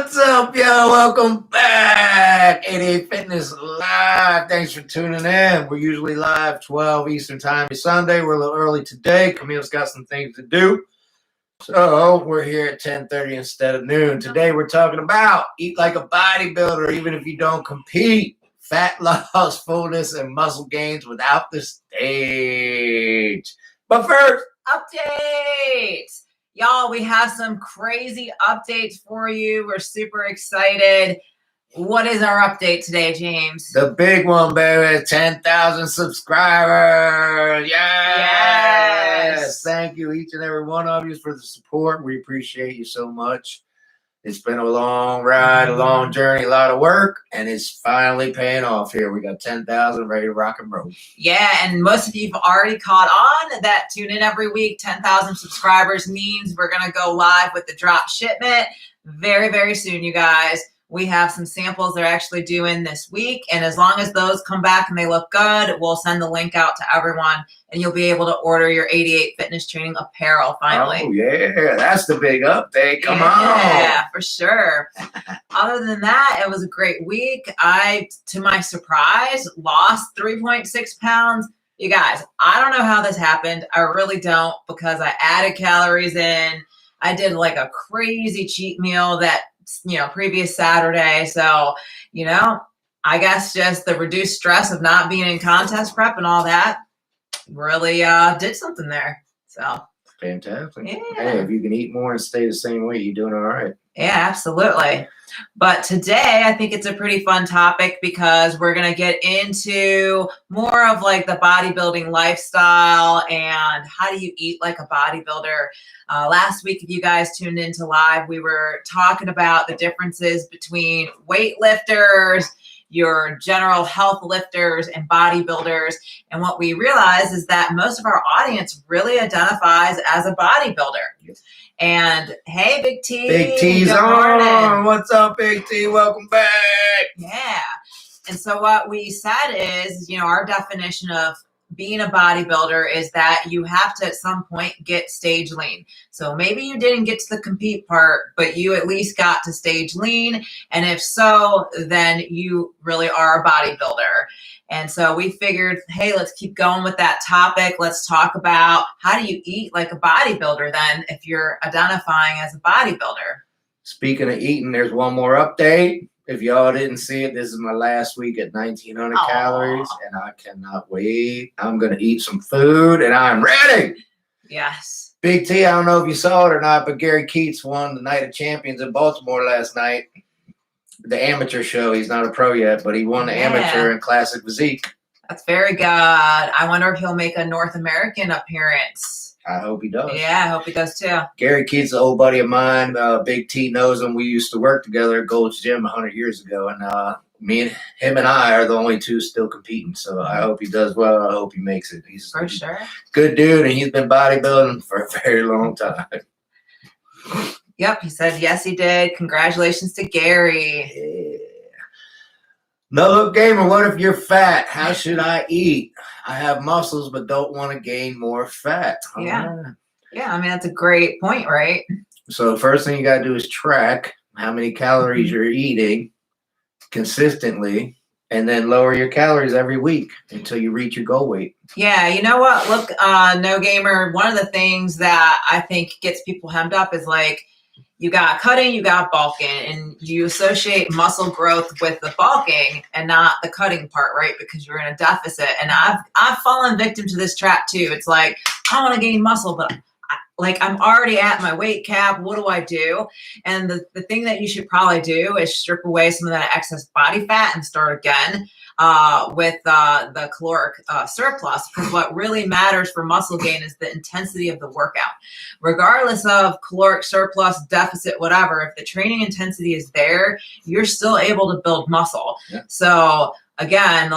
What's up, y'all? Welcome back. 88 Fitness Live. Thanks for tuning in. We're usually live 12 Eastern Time Sunday. We're a little early today. Camille's got some things to do. So we're here at 10:30 instead of noon. Today we're talking about eat like a bodybuilder even if you don't compete. Fat loss, fullness, and muscle gains without the stage. But first, updates. Y'all, we have some crazy updates for you. We're super excited. What is our update today, James? the big one, baby, 10,000 subscribers. Yes. Thank you, each and every one of you, for the support. We appreciate you so much. It's been a long ride, a long journey, a lot of work, and it's finally paying off here. We got 10,000 ready to rock and roll. Yeah, and most of you have already caught on that tune in every week. 10,000 subscribers means we're going to go live with the drop shipment very, very soon, you guys. We have some samples they're actually doing this week, and as long as those come back and they look good, we'll send the link out to everyone, and you'll be able to order your 88 Fitness Training apparel finally. Oh, yeah, that's the big update. Come on. Yeah, for sure. Other than that, it was a great week. I, to my surprise, lost 3.6 pounds. You guys, I don't know how this happened. I really don't, because I added calories in. I did like a crazy cheat meal that, previous Saturday. So, I guess just the reduced stress of not being in contest prep and all that really did something there. So Fantastic. yeah. Hey, if you can eat more and stay the same weight, you're doing all right. Yeah, absolutely. But today, I think it's a pretty fun topic because we're going to get into more of like the bodybuilding lifestyle and how do you eat like a bodybuilder. Last week, if you guys tuned into live, we were talking about the differences between weightlifters, your general health lifters, and bodybuilders. And what we realized is that most of our audience really identifies as a bodybuilder. Yes. And hey, Big T. Big T's on. What's up, Big T? Welcome back. Yeah. And so what we said is, our definition of being a bodybuilder is that you have to at some point get stage lean. So maybe you didn't get to the compete part, but you at least got to stage lean. And if so, then you really are a bodybuilder. And so we figured, hey, let's keep going with that topic. Let's talk about how do you eat like a bodybuilder then if you're identifying as a bodybuilder. Speaking of eating, there's one more update. If y'all didn't see it, this is my last week at 1,900 calories, and I cannot wait. I'm going to eat some food, and I'm ready. Yes. Big T, I don't know if you saw it or not, but Gary Keats won the Night of Champions in Baltimore last night. The amateur show. He's not a pro yet, but he won the amateur in classic physique. That's very good. I wonder if he'll make a North American appearance. I hope he does. Yeah, I hope he does too. Gary Keats, an old buddy of mine. Big T knows him. We used to work together at Gold's Gym 100 years ago, and him and I are the only two still competing. So I hope he does well. I hope he makes it. He's for sure good dude, and he's been bodybuilding for a very long time. Yep, he said yes, he did. Congratulations to Gary. Yeah. No, gamer, what if you're fat? How should I eat? I have muscles but don't want to gain more fat. Yeah. Yeah, that's a great point, right? So the first thing you got to do is track how many calories you're eating consistently, and then lower your calories every week until you reach your goal weight. Yeah, you know what? Look, No Gamer, one of the things that I think gets people hemmed up is like, you got cutting, you got bulking, and you associate muscle growth with the bulking and not the cutting part, right? Because you're in a deficit. And I've fallen victim to this trap too. It's like, I want to gain muscle, but I'm already at my weight cap. What do I do? And the thing that you should probably do is strip away some of that excess body fat and start again with the caloric surplus, because what really matters for muscle gain is the intensity of the workout. Regardless of caloric surplus, deficit, whatever, if the training intensity is there, you're still able to build muscle. Yeah. So again,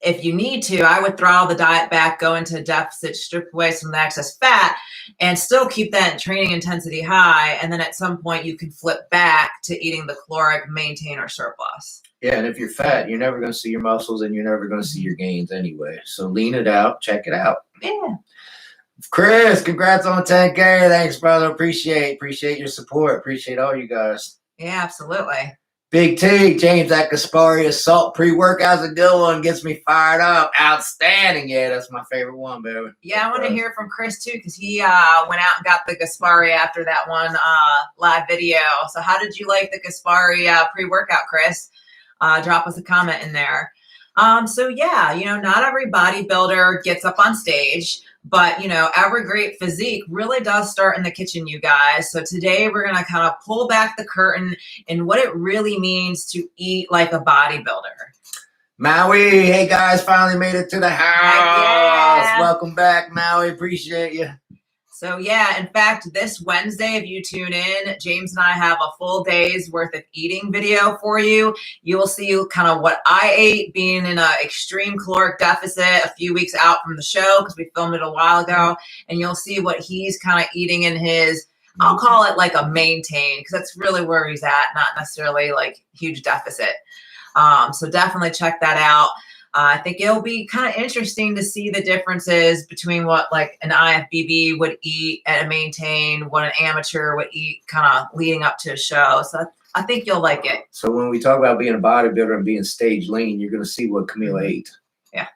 if you need to, I would throttle the diet back, go into a deficit, strip away some of the excess fat, and still keep that training intensity high. And then at some point, you can flip back to eating the caloric, maintain, or surplus. Yeah, and if you're fat, you're never going to see your muscles, and you're never going to see your gains anyway. So lean it out. Check it out. Yeah. Chris, congrats on 10K. Thanks, brother. Appreciate your support. Appreciate all you guys. Yeah, absolutely. Big T, James, that Gaspari Assault pre-workout's a good one. Gets me fired up. Outstanding. Yeah, that's my favorite one, baby. Yeah, I want to hear from Chris too, because he went out and got the Gaspari after that one live video. So how did you like the Gaspari pre-workout, Chris? Drop us a comment in there. So yeah, not every bodybuilder gets up on stage, but every great physique really does start in the kitchen, you guys. So today we're going to kind of pull back the curtain and what it really means to eat like a bodybuilder. Maui, hey guys, finally made it to the house. Yeah. Welcome back, Maui. Appreciate you. So yeah, in fact, this Wednesday, if you tune in, James and I have a full day's worth of eating video for you. You will see kind of what I ate, being in an extreme caloric deficit a few weeks out from the show because we filmed it a while ago. And you'll see what he's kind of eating in his, I'll call it like a maintain, because that's really where he's at, not necessarily like huge deficit. So definitely check that out. I think it'll be kind of interesting to see the differences between what like an IFBB would eat at a maintain, what an amateur would eat kind of leading up to a show. So I think you'll like it. So when we talk about being a bodybuilder and being stage lean, you're going to see what Camille ate. Yeah.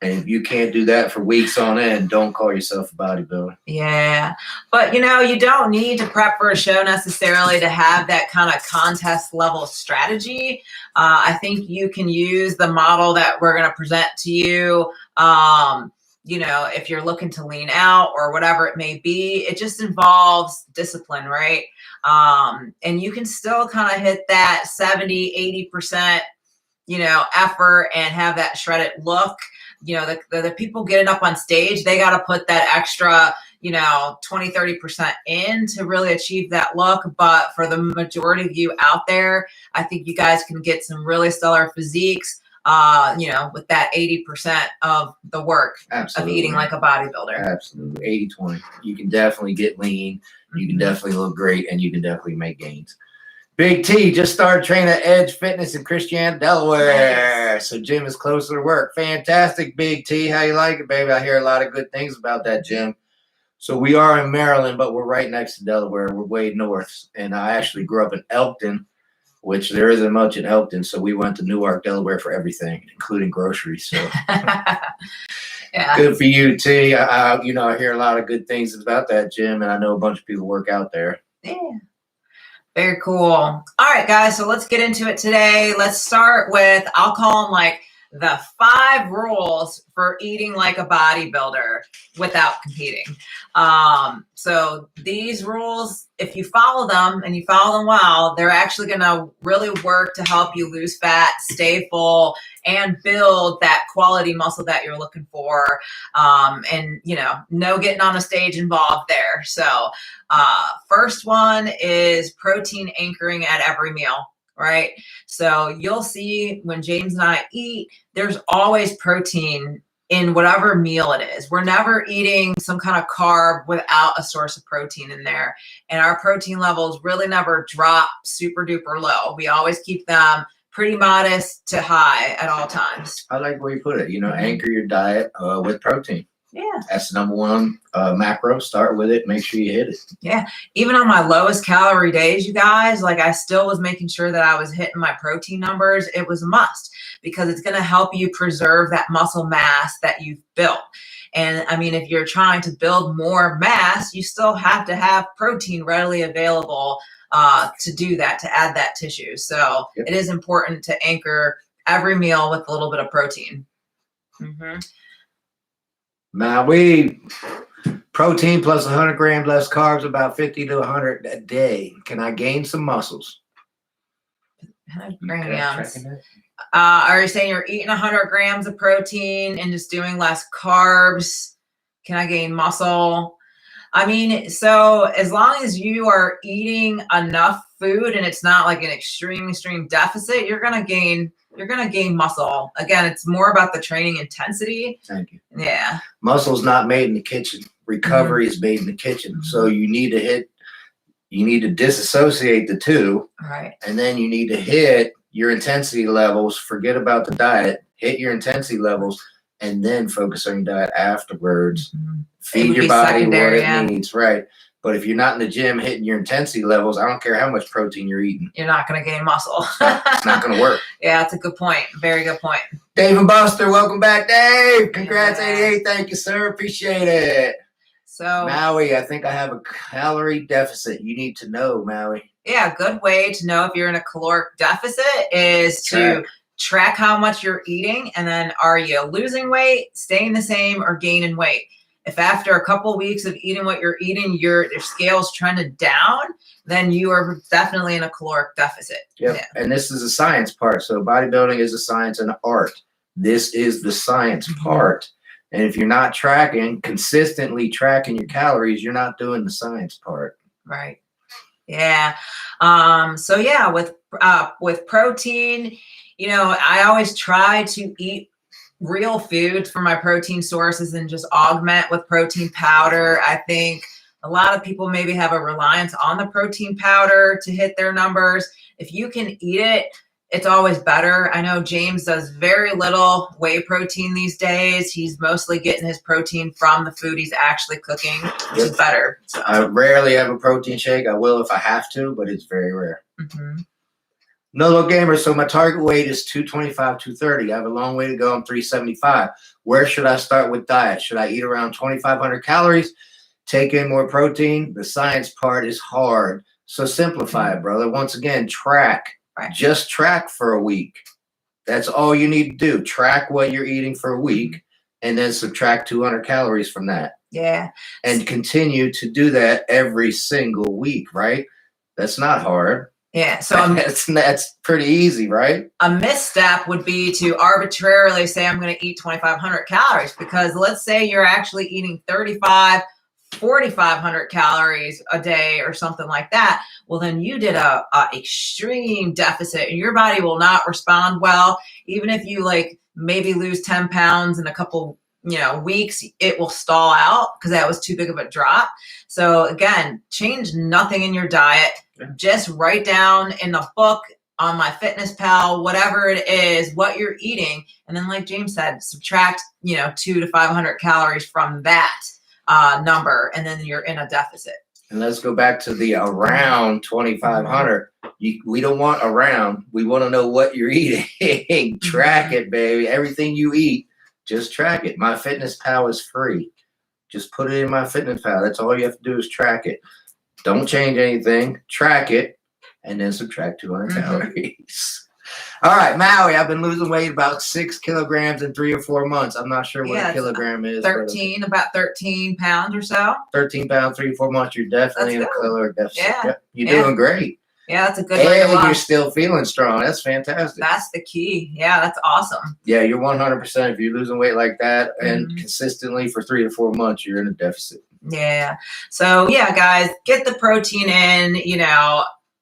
And if you can't do that for weeks on end, don't call yourself a bodybuilder. Yeah. But, you don't need to prep for a show necessarily to have that kind of contest level strategy. I think you can use the model that we're going to present to you. If you're looking to lean out or whatever it may be, it just involves discipline, right? And you can still kind of hit that 70, 80%, effort and have that shredded look. The people getting up on stage, they got to put that extra, 20, 30% in to really achieve that look. But for the majority of you out there, I think you guys can get some really stellar physiques, with that 80% of the work Absolutely. of eating like a bodybuilder. Absolutely. 80-20. You can definitely get lean. You can definitely look great, and you can definitely make gains. Big T just started training at Edge Fitness in Christiana, Delaware. Nice. So gym is closer to work. Fantastic, Big T. How you like it, baby? I hear a lot of good things about that gym. So we are in Maryland, but we're right next to Delaware. We're way north. And I actually grew up in Elkton, which there isn't much in Elkton. So we went to Newark, Delaware for everything, including groceries. So yeah. Good for you, T. I hear a lot of good things about that gym, and I know a bunch of people work out there. Yeah. Very cool. All right, guys. So let's get into it today. Let's start with, I'll call them like the 5 rules for eating like a bodybuilder without competing. So these rules, if you follow them and you follow them well, they're actually going to really work to help you lose fat, stay full, and build that quality muscle that you're looking for. And no getting on a stage involved there. So first one is protein anchoring at every meal. Right. So you'll see when James and I eat, there's always protein in whatever meal it is. We're never eating some kind of carb without a source of protein in there. And our protein levels really never drop super duper low. We always keep them pretty modest to high at all times. I like the way you put it. Anchor your diet with protein. Yeah. That's the number one macro. Start with it. Make sure you hit it. Yeah. Even on my lowest calorie days, you guys, like I still was making sure that I was hitting my protein numbers. It was a must because it's going to help you preserve that muscle mass that you've built. And I mean, if you're trying to build more mass, you still have to have protein readily available to do that, to add that tissue. So It is important to anchor every meal with a little bit of protein. Mm-hmm. Now protein plus 100 grams less carbs, about 50 to 100 a day. Can I gain some muscles? 100 grams. Are you saying you're eating 100 grams of protein and just doing less carbs? Can I gain muscle? I mean, so as long as you are eating enough food and it's not like an extreme deficit, you're gonna gain muscle. Again, it's more about the training intensity. Thank you. Yeah. Muscle's not made in the kitchen. Recovery is made in the kitchen. So you need to disassociate the two. Right. And then you need to hit your intensity levels. Forget about the diet. Hit your intensity levels and then focus on your diet afterwards. Feed your body what it needs. Right. But if you're not in the gym hitting your intensity levels, I don't care how much protein you're eating. You're not going to gain muscle. It's not going to work. Yeah, that's a good point. Very good point. Dave and Buster, welcome back, Dave. Congrats, 88. Thank you, sir. Appreciate it. So, Maui, I think I have a calorie deficit. You need to know, Maui. yeah, a good way to know if you're in a caloric deficit is to track how much you're eating, and then are you losing weight, staying the same, or gaining weight? If after a couple of weeks of eating what you're eating, your scale's trending down, then you are definitely in a caloric deficit. Yep. Yeah. And this is a science part. So bodybuilding is a science and an art. This is the science part. And if you're not consistently tracking your calories, you're not doing the science part. Right. Yeah. So yeah, with protein, you know, I always try to eat real food for my protein sources and just augment with protein powder. I think a lot of people maybe have a reliance on the protein powder to hit their numbers. If you can eat it, it's always better. I know James does very little whey protein these days. He's mostly getting his protein from the food he's actually cooking, which is better. So. I rarely have a protein shake. I will if I have to, but it's very rare. Mm-hmm. No gamer. So my target weight is 225, 230. I have a long way to go. I'm 375. Where should I start with diet? Should I eat around 2,500 calories? Take in more protein? The science part is hard. So simplify it, brother. Once again, track. Right. Just track for a week. That's all you need to do. Track what you're eating for a week and then subtract 200 calories from that. Yeah. And continue to do that every single week, right? That's not hard. Yeah, so that's pretty easy, right? A misstep would be to arbitrarily say I'm going to eat 2,500 calories, because let's say you're actually eating 4,500 calories a day or something like that. Well, then you did a extreme deficit, and your body will not respond well. Even if you like maybe lose 10 pounds in a couple weeks, it will stall out because that was too big of a drop. So again, change nothing in your diet. Just write down in the book, on MyFitnessPal, whatever it is, what you're eating. And then like James said, subtract, 200 to 500 calories from that number. And then you're in a deficit. And let's go back to the around 2,500. We don't want around. We want to know what you're eating. Track it, baby. Everything you eat, just track it. MyFitnessPal is free. Just put it in MyFitnessPal. That's all you have to do is track it. Don't change anything. Track it, and then subtract 200 calories. All right, Maui, I've been losing weight about 6 kilograms in 3 or 4 months. I'm not sure what a kilogram is. 13, about 13 pounds or so. 13 pounds, 3 or 4 months. You're definitely in a caloric deficit. Yeah. Yep. You're doing great. Yeah, that's a good way to And look. you're still feeling strong. That's fantastic. That's the key. Yeah, that's awesome. Yeah, you're 100%. If you're losing weight like that and consistently for 3 to 4 months, you're in a deficit. Yeah. So, yeah, guys, get the protein in,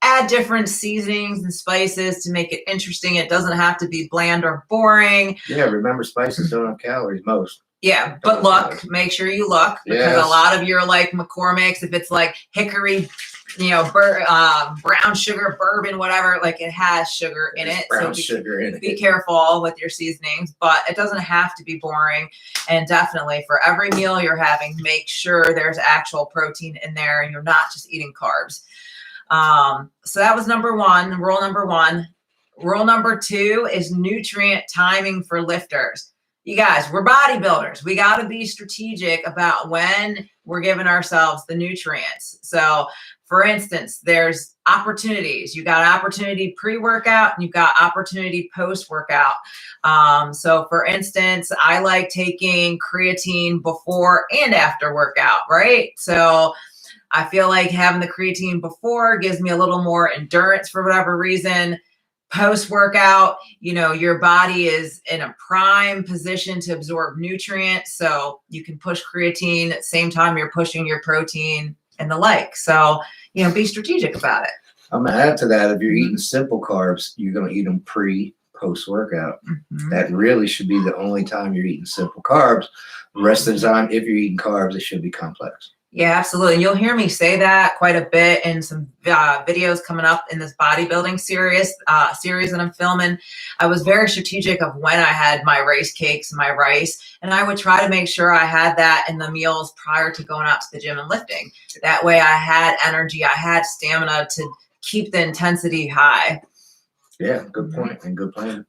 add different seasonings and spices to make it interesting. It doesn't have to be bland or boring. Yeah, remember, spices don't have calories, most. Yeah, but look, make sure you look, because a lot of your like McCormick's, if it's like hickory, brown sugar, bourbon, whatever, like it has sugar in it. Brown sugar in it. Be careful with your seasonings, but it doesn't have to be boring. And definitely for every meal you're having, make sure there's actual protein in there and you're not just eating carbs. So that was number one, rule number one. Rule number two is nutrient timing for lifters. You guys, we're bodybuilders. We got to be strategic about when we're giving ourselves the nutrients. So, for instance, there's opportunities. You got opportunity pre-workout and you've got opportunity post-workout. So, for instance, I like taking creatine before and after workout, right? So, I feel like having the creatine before gives me a little more endurance for whatever reason. Post-workout, your body is in a prime position to absorb nutrients. So you can push creatine at the same time you're pushing your protein and the like. So, be strategic about it. I'm going to add to that. If you're eating simple carbs, you're going to eat them post-workout. That really should be the only time you're eating simple carbs. The rest of the time, if you're eating carbs, it should be complex. Yeah, absolutely. And you'll hear me say that quite a bit in some videos coming up in this bodybuilding series that I'm filming. I was very strategic of when I had my race cakes and my rice, and I would try to make sure I had that in the meals prior to going out to the gym and lifting. That way I had energy, I had stamina to keep the intensity high. Yeah, good point and good plan.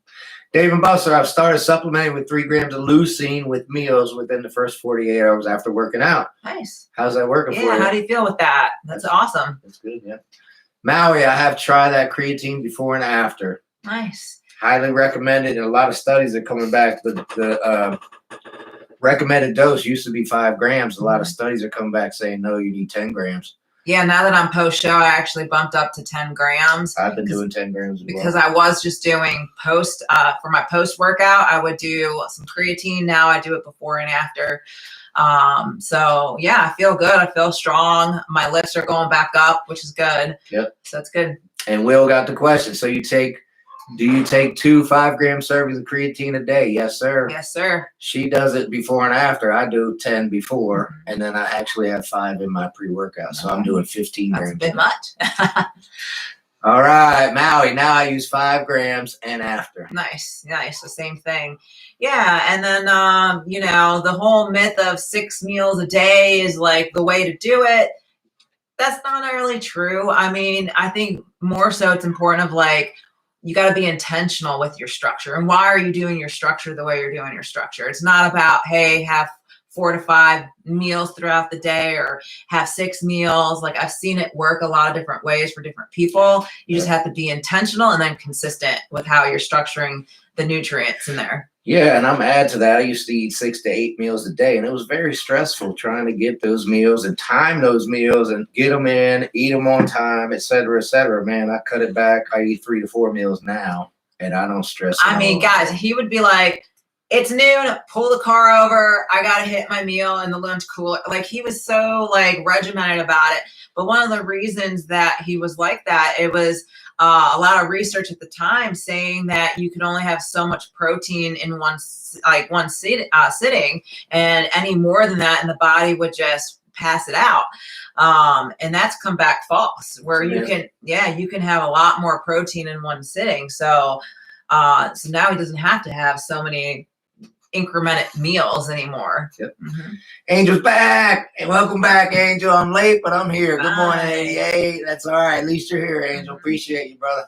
Dave and Buster, I've started supplementing with 3 grams of leucine with meals within the first 48 hours after working out. Nice. How's that working for you? Yeah, how do you feel with that? That's awesome. That's good, yeah. Maui, I have tried that creatine before and after. Nice. Highly recommended, and a lot of studies are coming back. The recommended dose used to be 5 grams. A lot of studies are coming back saying, no, you need 10 grams. Yeah, now that I'm post-show, I actually bumped up to 10 grams. I've been doing 10 grams as well. Because I was just doing for my post-workout, I would do some creatine. Now I do it before and after. So yeah, I feel good. I feel strong. My lifts are going back up, which is good. Yep. So that's good. And Will got the question. So do you take 2 5-gram servings of creatine a day? Yes, sir. Yes, sir. She does it before and after. I do 10 before, and then I actually have 5 in my pre-workout. So I'm doing 15 grams. That's a bit much. All right, Maui. Now I use 5 grams and after. Nice. The same thing. Yeah. And then, the whole myth of 6 meals a day is like the way to do it. That's not really true. I mean, I think more so it's important of like, you got to be intentional with your structure. And why are you doing your structure the way you're doing your structure? It's not about, hey, have 4 to 5 meals throughout the day or have 6 meals. Like I've seen it work a lot of different ways for different people. You just have to be intentional and then consistent with how you're structuring the nutrients in there. Yeah, and I'm add to that. I used to eat 6 to 8 meals a day, and it was very stressful trying to get those meals and time those meals and get them in, eat them on time, et cetera, et cetera. Man, I cut it back. I eat 3 to 4 meals now, and I don't stress. I mean, guys, he would be like, it's noon, pull the car over. I got to hit my meal in the lunch cooler. Like he was so like regimented about it. But one of the reasons that he was like that, it was a lot of research at the time saying that you could only have so much protein in one sitting, and any more than that, and the body would just pass it out. And that's come back false, where you can have a lot more protein in one sitting. So now he doesn't have to have so many incremented meals anymore. Yep. Mm-hmm. Angel's back, and welcome back, Angel. I'm late, but I'm here. Good morning, 88. That's all right. At least you're here, Angel. Appreciate you, brother.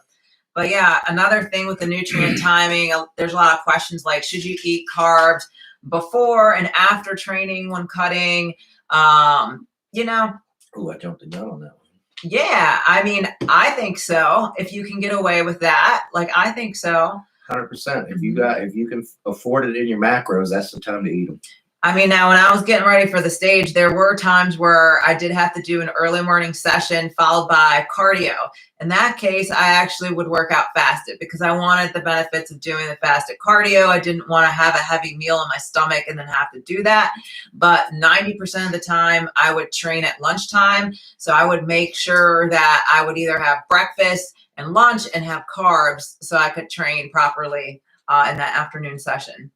But yeah, another thing with the nutrient timing, there's a lot of questions like, should you eat carbs before and after training when cutting? Oh, I jumped the gun on that one. Yeah, I mean, I think so. If you can get away with that, like I think so. 100%. If you can afford it in your macros, that's the time to eat them. I mean, now when I was getting ready for the stage, there were times where I did have to do an early morning session followed by cardio. In that case, I actually would work out fasted because I wanted the benefits of doing the fasted cardio. I didn't want to have a heavy meal in my stomach and then have to do that. But 90% of the time, I would train at lunchtime. So I would make sure that I would either have breakfast and lunch and have carbs so I could train properly in that afternoon session.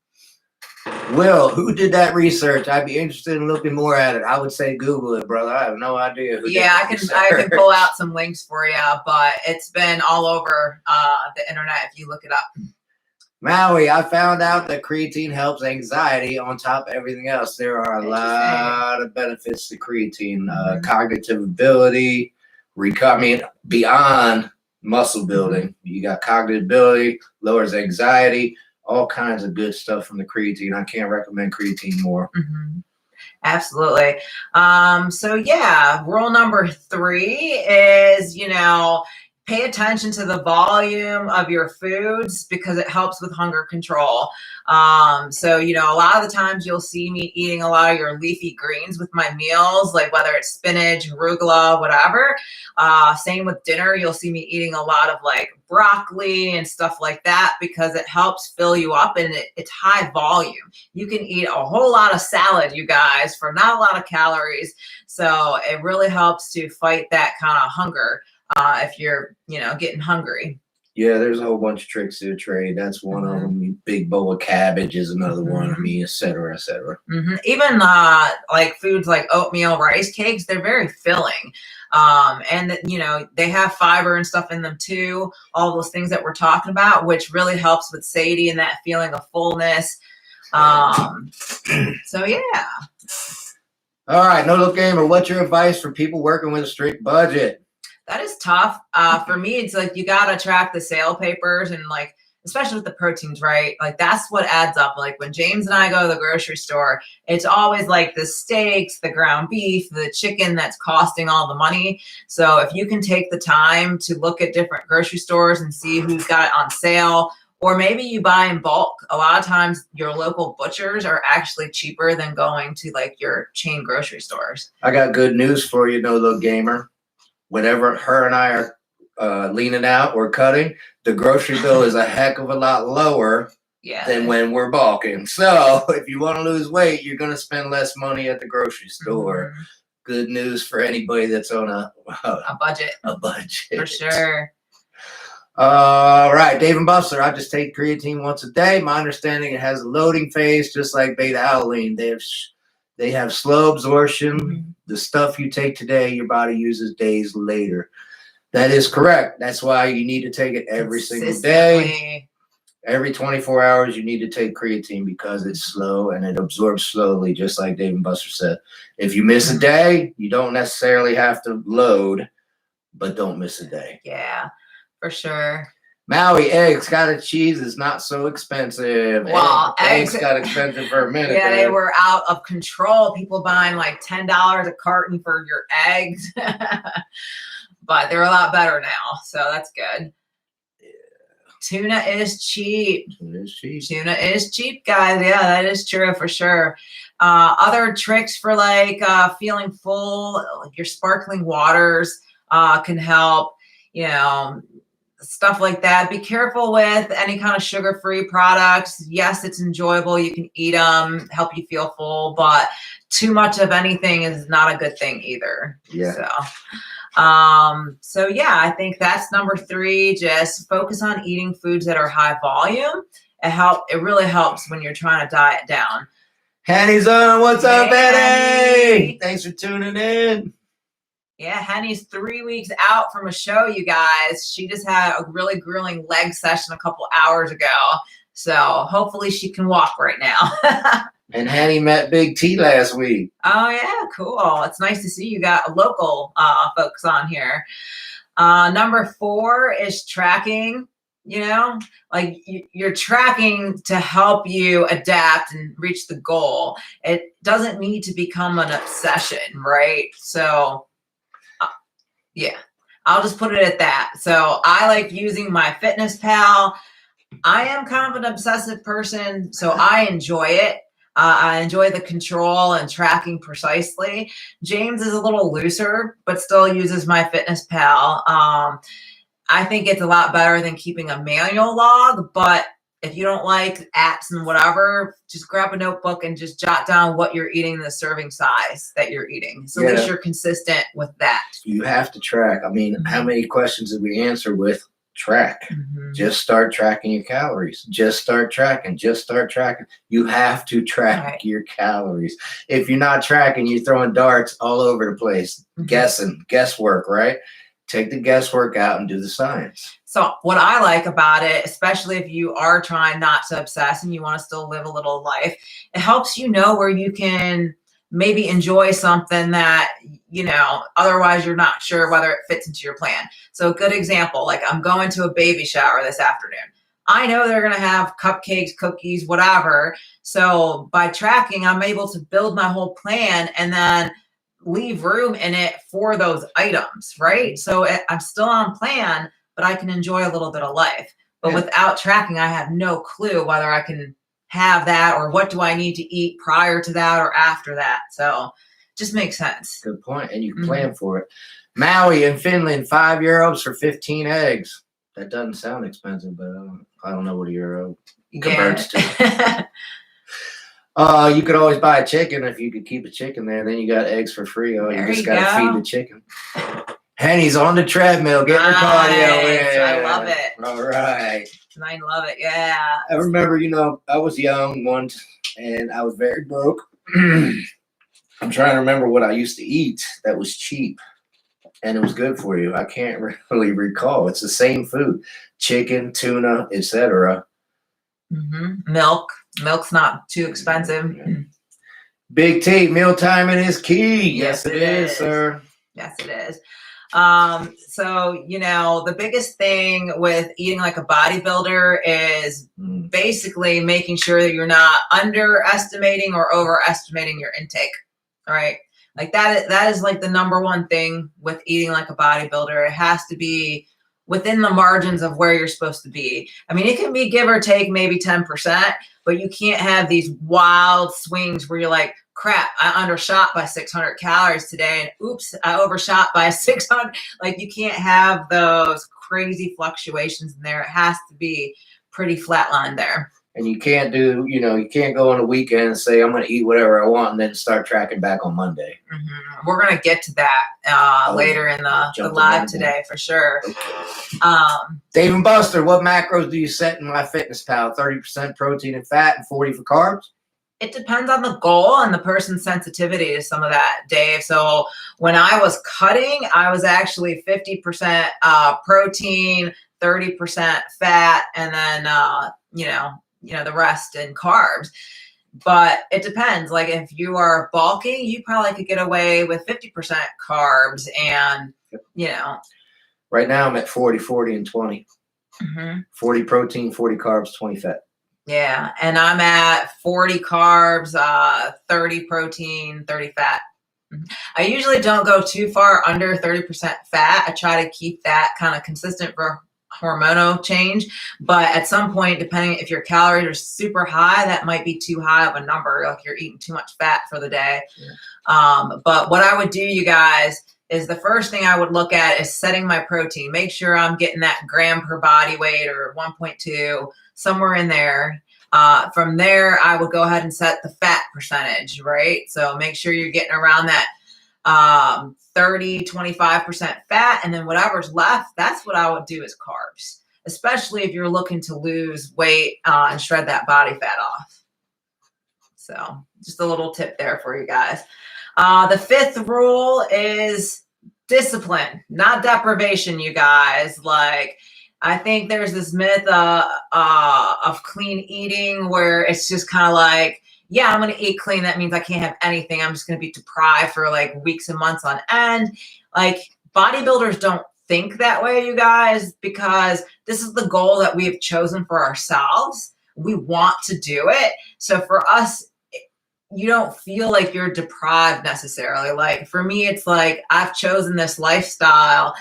Will, who did that research? I'd be interested in looking more at it. I would say Google it, brother. I have no idea who. Yeah, I can pull out some links for you, but it's been all over the internet if you look it up. Maui, I found out that creatine helps anxiety on top of everything else. There are a lot of benefits to creatine. Cognitive ability, beyond muscle building. You got cognitive ability, lowers anxiety, all kinds of good stuff from the creatine. I can't recommend creatine more. Mm-hmm. Absolutely. So yeah, rule number 3 is, pay attention to the volume of your foods because it helps with hunger control. So, a lot of the times you'll see me eating a lot of your leafy greens with my meals, like whether it's spinach, arugula, whatever. Same with dinner. You'll see me eating a lot of like broccoli and stuff like that because it helps fill you up and it's high volume. You can eat a whole lot of salad, you guys, for not a lot of calories. So it really helps to fight that kind of hunger if you're, getting hungry. Yeah, there's a whole bunch of tricks to the trade. That's one of them. Big bowl of cabbage is another one. I mean, et cetera, et cetera. Even like foods like oatmeal, rice cakes, they're very filling. And you know, they have fiber and stuff in them too. All those things that we're talking about, which really helps with satiety and that feeling of fullness. So yeah. All right, No Look Gamer, what's your advice for people working with a strict budget? That is tough. For me, it's like you got to track the sale papers and like, especially with the proteins, right? Like that's what adds up. Like when James and I go to the grocery store, it's always like the steaks, the ground beef, the chicken that's costing all the money. So if you can take the time to look at different grocery stores and see who's got it on sale, or maybe you buy in bulk. A lot of times your local butchers are actually cheaper than going to like your chain grocery stores. I got good news for you, No Look Gamer. Whenever her and I are leaning out or cutting, the grocery bill is a heck of a lot lower than when we're bulking. So if you want to lose weight, you're going to spend less money at the grocery store. Good news for anybody that's on a budget. A budget. For sure. All right, Dave and Buster, I just take creatine once a day. My understanding, it has a loading phase, just like beta-alanine. They have slow absorption. The stuff you take today, your body uses days later. That is correct. That's why you need to take it every single day. Every 24 hours, you need to take creatine because it's slow and it absorbs slowly, just like Dave and Buster said. If you miss a day, you don't necessarily have to load, but don't miss a day. Yeah, for sure. Maui, eggs, cottage cheese is not so expensive. Well, eggs got expensive for a minute. Yeah, they were out of control. People buying like $10 a carton for your eggs. But they're a lot better now, so that's good. Yeah. Tuna is cheap. Tuna is cheap. Tuna is cheap, guys. Yeah, that is true for sure. Other tricks for like feeling full, like your sparkling waters can help, you know, stuff like that. Be careful with any kind of sugar-free products. Yes, it's enjoyable. You can eat them, help you feel full, but too much of anything is not a good thing either. Yeah. So yeah, I think that's number 3. Just focus on eating foods that are high volume. It really helps when you're trying to diet down. Henny's on. What's up, Henny? Thanks for tuning in. Yeah, Henny's 3 weeks out from a show, you guys. She just had a really grueling leg session a couple hours ago. So hopefully she can walk right now. And Henny met Big T last week. Oh, yeah, cool. It's nice to see you got local folks on here. Number 4 is tracking. You know, like you're tracking to help you adapt and reach the goal. It doesn't need to become an obsession, right? So yeah, I'll just put it at that. So I like using MyFitnessPal. I am kind of an obsessive person, so I enjoy it. I enjoy the control and tracking precisely. James is a little looser, but still uses MyFitnessPal. I think it's a lot better than keeping a manual log, but if you don't like apps and whatever, just grab a notebook and just jot down what you're eating, the serving size that you're eating. So at least you're consistent with that. You have to track. I mean, how many questions did we answer with track? Just start tracking your calories. Just start tracking. Just start tracking. You have to track your calories. If you're not tracking, you're throwing darts all over the place, guesswork, right? Take the guesswork out and do the science. So what I like about it, especially if you are trying not to obsess and you want to still live a little life, it helps you know where you can maybe enjoy something that, you know, otherwise you're not sure whether it fits into your plan. So a good example, like I'm going to a baby shower this afternoon. I know they're going to have cupcakes, cookies, whatever. So by tracking, I'm able to build my whole plan and then leave room in it for those items, right? So I'm still on plan, but I can enjoy a little bit of life. But without tracking, I have no clue whether I can have that or what do I need to eat prior to that or after that. So just makes sense. Good point. And you can plan for it. Maui in Finland, €5 for 15 eggs. That doesn't sound expensive, but I don't know what a euro converts to. You could always buy a chicken if you could keep a chicken there. Then you got eggs for free. You just got to feed the chicken. Henny's on the treadmill, getting her cardio in. I love it. All right. I love it. Yeah. I remember, I was young once and I was very broke. I'm trying to remember what I used to eat that was cheap and it was good for you. I can't really recall. It's the same food: chicken, tuna, etc. Milk's not too expensive. Big T, meal timing is key. Yes, it is, sir. Yes, it is. So, the biggest thing with eating like a bodybuilder is basically making sure that you're not underestimating or overestimating your intake. All right. Like that is like the number one thing with eating like a bodybuilder. It has to be within the margins of where you're supposed to be. I mean, it can be give or take maybe 10%, but you can't have these wild swings where you're like, crap, I undershot by 600 calories today, and oops, I overshot by 600. Like, you can't have those crazy fluctuations in there. It has to be pretty flatline there. And you can't you can't go on a weekend and say, I'm going to eat whatever I want and then start tracking back on Monday. We're going to get to that later in the live today for sure. Dave and Buster, what macros do you set in MyFitnessPal? 30% protein and fat and 40 for carbs? It depends on the goal and the person's sensitivity to some of that, Dave. So when I was cutting, I was actually 50% protein, 30% fat, and then, the rest in carbs. But it depends. Like, if you are bulking, you probably could get away with 50% carbs and, Right now I'm at 40, 40, and 20. 40 protein, 40 carbs, 20 fat. Yeah, and I'm at 40 carbs, 30 protein, 30 fat. I usually don't go too far under 30% fat. I try to keep that kind of consistent for hormonal change. But at some point, depending if your calories are super high, that might be too high of a number. Like, you're eating too much fat for the day. Yeah. But what I would do, you guys, is the first thing I would look at is setting my protein. Make sure I'm getting that gram per body weight or 1.2, somewhere in there. From there, I would go ahead and set the fat percentage, right? So make sure you're getting around that 30, 25% fat, and then whatever's left, that's what I would do as carbs, especially if you're looking to lose weight and shred that body fat off. So just a little tip there for you guys. The fifth rule is discipline, not deprivation, you guys. Like, I think there's this myth of clean eating where it's just kind of like, yeah, I'm going to eat clean. That means I can't have anything. I'm just going to be deprived for like weeks and months on end. Like, bodybuilders don't think that way, you guys, because this is the goal that we have chosen for ourselves. We want to do it. So for us, you don't feel like you're deprived necessarily. Like, for me, it's like, I've chosen this lifestyle.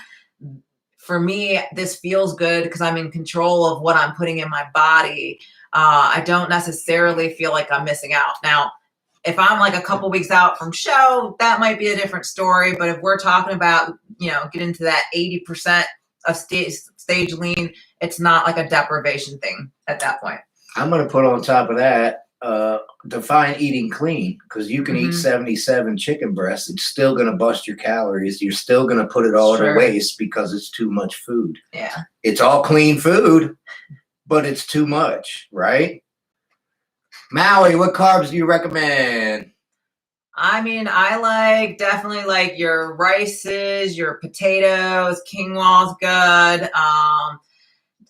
For me, this feels good because I'm in control of what I'm putting in my body. I don't necessarily feel like I'm missing out. Now, if I'm like a couple weeks out from show, that might be a different story. But if we're talking about, get into that 80% of stage lean, it's not like a deprivation thing at that point. I'm going to put on top of that, define eating clean, because you can eat 77 chicken breasts. It's still going to bust your calories. You're still going to put it all to waste because it's too much food. Yeah. It's all clean food, but it's too much, right? Maui, what carbs do you recommend? I mean, I definitely like your rices, your potatoes, quinoa's good.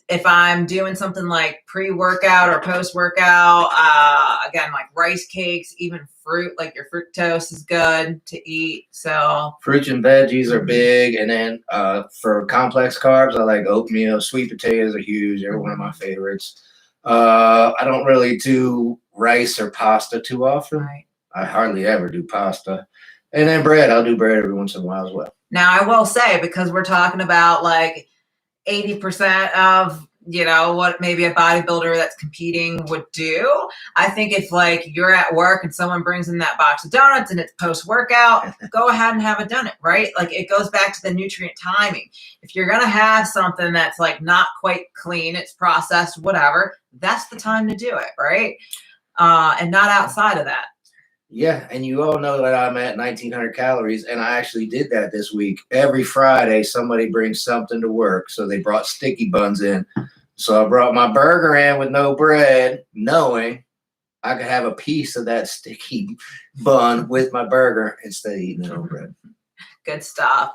If I'm doing something like pre-workout or post-workout, again, like rice cakes, even fruit, like your fructose is good to eat. So fruits and veggies are big. And then for complex carbs, I like oatmeal. Sweet potatoes are huge. They're one of my favorites. I don't really do rice or pasta too often. Right. I hardly ever do pasta. And then bread. I'll do bread every once in a while as well. Now, I will say, because we're talking about like 80% of, what maybe a bodybuilder that's competing would do. I think if like you're at work and someone brings in that box of donuts and it's post-workout, go ahead and have a donut, right? Like, it goes back to the nutrient timing. If you're going to have something that's like not quite clean, it's processed, whatever, that's the time to do it, right? And not outside of that. Yeah, and you all know that I'm at 1,900 calories, and I actually did that this week. Every Friday, somebody brings something to work, so they brought sticky buns in. So I brought my burger in with no bread, knowing I could have a piece of that sticky bun with my burger instead of eating no bread. Good stuff.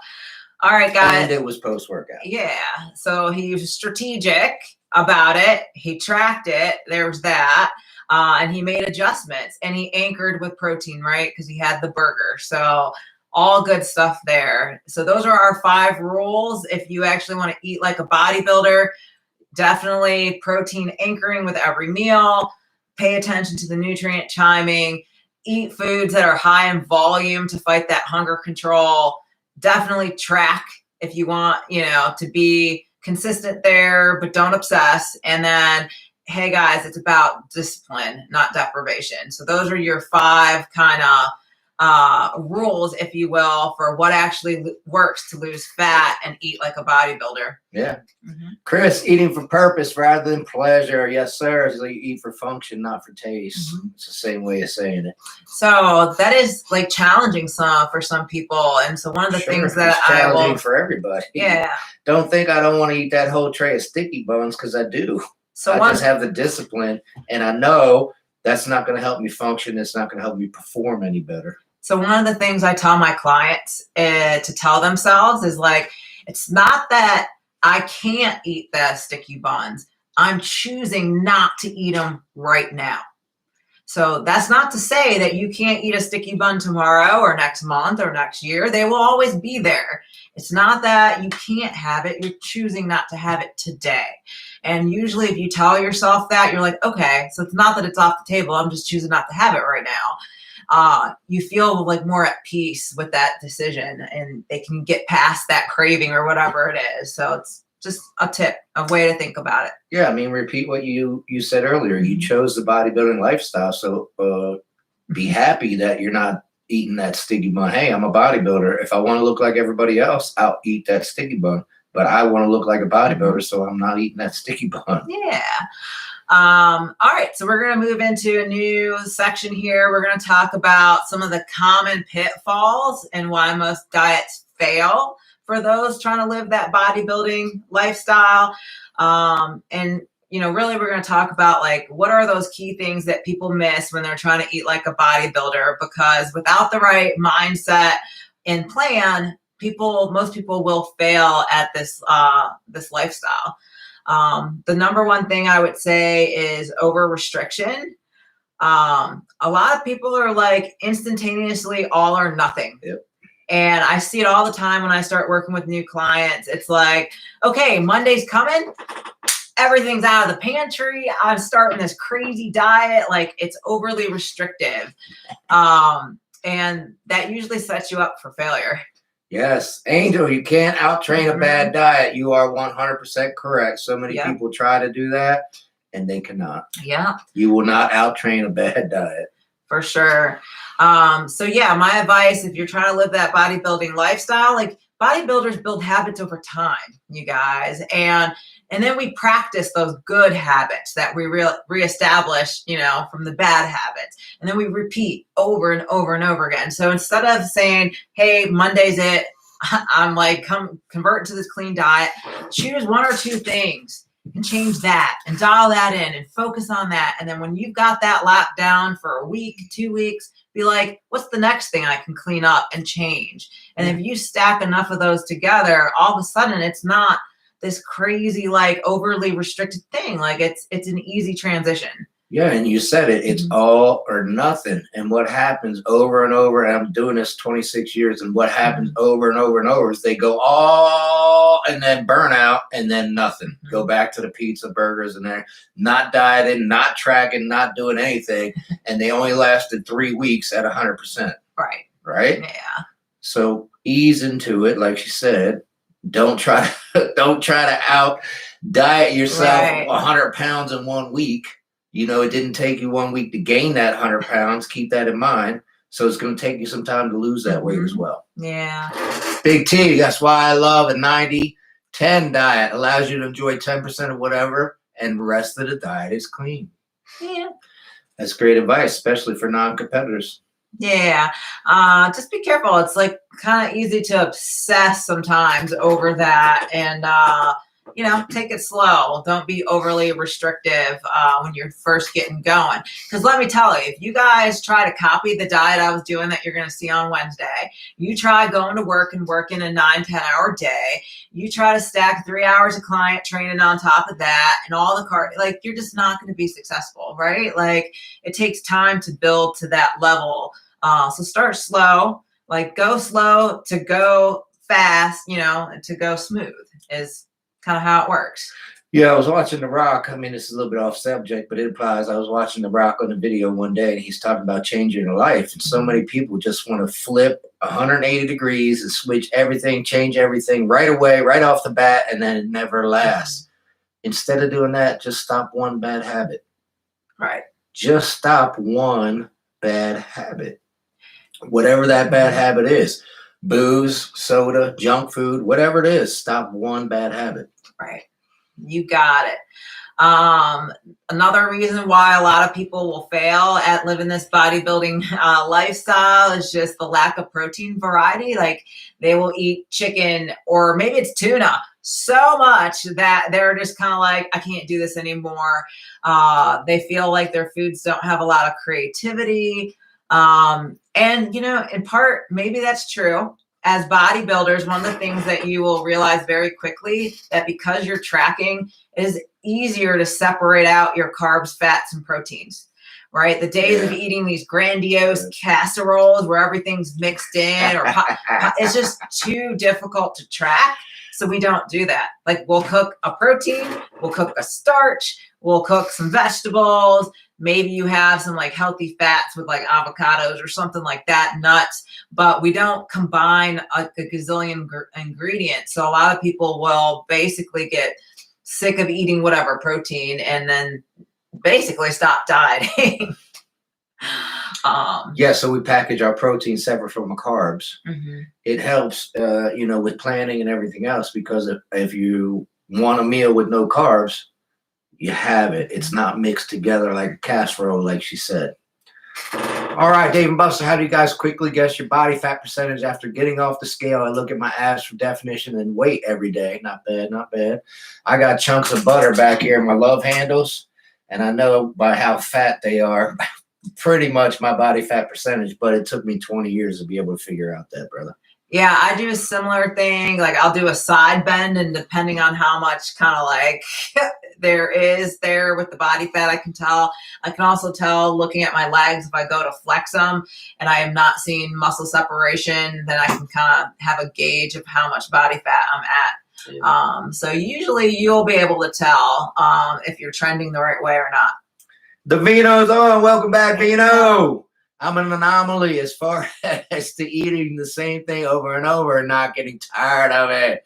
All right, guys. And it was post-workout. Yeah. So he was strategic about it. He tracked it. There was that. And he made adjustments, and he anchored with protein, right? Because he had the burger. So all good stuff there. So those are our 5 rules. If you actually want to eat like a bodybuilder, definitely protein anchoring with every meal. Pay attention to the nutrient chiming. Eat foods that are high in volume to fight that hunger control. Definitely track if you want, to be consistent there, but don't obsess. And then, hey guys, it's about discipline, not deprivation. So those are your 5 kind of rules, if you will, for what actually works to lose fat and eat like a bodybuilder. Yeah. Chris, eating for purpose rather than pleasure. Yes, sir. It's like you eat for function, not for taste. It's the same way of saying it. So that is like challenging for some people. And so one of the things that it's challenging for everybody. Yeah. Don't think I don't want to eat that whole tray of sticky buns, because I do. So I just have the discipline, and I know that's not going to help me function. It's not going to help me perform any better. So one of the things I tell my clients to tell themselves is like, it's not that I can't eat the sticky buns. I'm choosing not to eat them right now. So that's not to say that you can't eat a sticky bun tomorrow or next month or next year. They will always be there. It's not that you can't have it. You're choosing not to have it today. And usually if you tell yourself that, you're like, okay, so it's not that it's off the table. I'm just choosing not to have it right now. You feel like more at peace with that decision, and they can get past that craving or whatever it is. So it's just a tip, a way to think about it. Yeah, I mean, repeat what you said earlier. You chose the bodybuilding lifestyle, so be happy that you're not eating that sticky bun. Hey, I'm a bodybuilder. If I want to look like everybody else, I'll eat that sticky bun. But I want to look like a bodybuilder, so I'm not eating that sticky bun. Yeah. All right, so we're going to move into a new section here. We're going to talk about some of the common pitfalls and why most diets fail for those trying to live that bodybuilding lifestyle. And, really we're going to talk about like, what are those key things that people miss when they're trying to eat like a bodybuilder? Because without the right mindset and plan, most people will fail at this lifestyle. The number one thing I would say is over restriction. A lot of people are like instantaneously all or nothing. Yep. And I see it all the time when I start working with new clients. It's like, okay, Monday's coming. Everything's out of the pantry. I'm starting this crazy diet. Like, it's overly restrictive. And that usually sets you up for failure. Yes, Angel, you can't out-train a bad diet. You are 100% correct. So many people try to do that, and they cannot. Yeah. You will not out-train a bad diet. For sure. So yeah, my advice, if you're trying to live that bodybuilding lifestyle, like bodybuilders build habits over time, you guys. And then we practice those good habits that we reestablish, from the bad habits. And then we repeat over and over and over again. So instead of saying, hey, Monday's it, I'm like, convert to this clean diet, choose 1 or 2 things and change that and dial that in and focus on that. And then when you've got that locked down for a week, 2 weeks, be like, what's the next thing I can clean up and change? And if you stack enough of those together, all of a sudden it's not this crazy, like overly restricted thing. Like it's an easy transition. Yeah, and you said it, it's all or nothing. And what happens over and over, and I'm doing this 26 years, and what happens over and over and over is they go all and then burn out and then nothing. Go back to the pizza, burgers, and they're not dieting, not tracking, not doing anything. And they only lasted 3 weeks at 100%. Right. Right? Yeah. So ease into it, like she said. Don't try to out diet yourself 100 pounds in 1 week. It didn't take you 1 week to gain that 100 pounds. Keep that in mind. So it's going to take you some time to lose that weight as well. Yeah. Big T, that's why I love a 90-10 diet. Allows you to enjoy 10% of whatever, and the rest of the diet is clean. Yeah. That's great advice, especially for non-competitors. Yeah. Just be careful. It's like kind of easy to obsess sometimes over that, and take it slow. Don't be overly restrictive when you're first getting going. Because let me tell you, if you guys try to copy the diet I was doing that you're going to see on Wednesday, you try going to work and working a 9-10 hour day, you try to stack 3 hours of client training on top of that, and all the like, you're just not going to be successful, right? Like, it takes time to build to that level. So start slow, like go slow to go fast, to go smooth is kind of how it works. Yeah, I was watching The Rock. I mean, this is a little bit off subject, but it applies. I was watching The Rock on a video one day, and he's talking about changing your life. And so many people just want to flip 180 degrees and switch everything, change everything right away, right off the bat, and then it never lasts. Instead of doing that, just stop one bad habit. Right. Just stop one bad habit. Whatever that bad habit is, booze, soda, junk food, whatever it is, stop one bad habit. Right. You got it. Another reason why a lot of people will fail at living this bodybuilding lifestyle is just the lack of protein variety. Like, they will eat chicken, or maybe it's tuna, so much that they're just kind of like, I can't do this anymore. They feel like their foods don't have a lot of creativity. And in part, maybe that's true. As bodybuilders, one of the things that you will realize very quickly, that because you're tracking, it is easier to separate out your carbs, fats, and proteins, right? The days of eating these grandiose casseroles where everything's mixed in, or it's just too difficult to track. So we don't do that. Like, we'll cook a protein, we'll cook a starch, we'll cook some vegetables. Maybe you have some like healthy fats with like avocados or something like that, nuts, but we don't combine a gazillion ingredients. So a lot of people will basically get sick of eating whatever protein and then basically stop dieting. So we package our protein separate from the carbs. Mm-hmm. It helps, with planning and everything else, because if you want a meal with no carbs, you have it. It's not mixed together like a casserole, like she said. All right, Dave and Buster, how do you guys quickly guess your body fat percentage after getting off the scale? I look at my abs for definition and weight every day. Not bad, not bad. I got chunks of butter back here in my love handles, and I know by how fat they are pretty much my body fat percentage, but it took me 20 years to be able to figure out that, brother. Yeah, I do a similar thing. Like, I'll do a side bend, and depending on how much kind of like there is there with the body fat, I can tell. I can also tell looking at my legs, if I go to flex them and I am not seeing muscle separation, then I can kind of have a gauge of how much body fat I'm at. Yeah. So usually you'll be able to tell if you're trending the right way or not. The Vino's on. Welcome back, Vino. I'm an anomaly as far as to eating the same thing over and over and not getting tired of it.